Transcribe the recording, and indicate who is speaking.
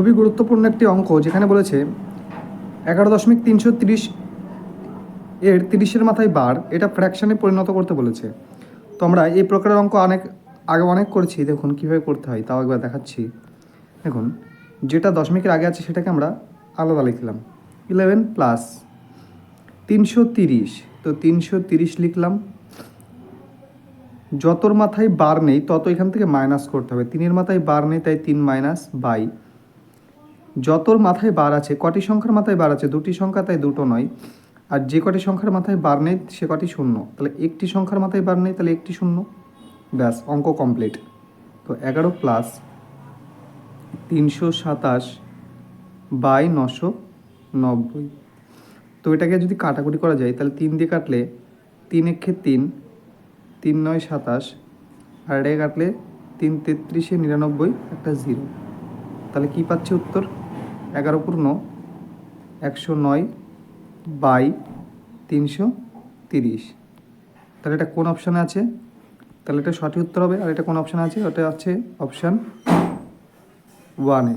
Speaker 1: খুবই গুরুত্বপূর্ণ একটি অঙ্ক, যেখানে বলেছে 11.330 এর 30-এর মাথায় বার, এটা ফ্র্যাকশানে পরিণত করতে বলেছে। তো আমরা এই প্রকারের অঙ্ক আগে অনেক করেছি। দেখুন কীভাবে করতে হয় তাও একবার দেখাচ্ছি। দেখুন, যেটা দশমিকের আগে আছে সেটাকে আমরা আলাদা লিখলাম। 11 প্লাস 330, তো 330 লিখলাম। যতর মাথায় বার নেই তত এখান থেকে মাইনাস করতে হবে। 3-এর মাথায় বার নেই, তাই 3 মাইনাস বাই যতর মাথায় বার আছে, কটি সংখ্যার মাথায় বার আছে? দুটি সংখ্যা, তাই দুটো নয়। আর যে কটি সংখ্যার মাথায় বার নেই সে কটি শূন্য, তাহলে একটি সংখ্যার মাথায় বার নেই, তাহলে একটি শূন্য। ব্যাস, অঙ্ক কমপ্লিট। তো 11 প্লাস 327 বাই 990। তো এটাকে যদি কাটাকুটি করা যায়, তাহলে 3 দিয়ে কাটলে 3 একে 3, 3 9 27, আর এটাকে কাটলে 3 33 99, একটা 0। তাহলে কী পাচ্ছি উত্তর? 11 পূর্ণ 109 বাই 330। তাহলে এটা কোন অপশানে আছে? তাহলে এটা সঠিক উত্তর হবে। আর এটা কোন অপশানে আছে? ওটা আছে অপশান 1-এ।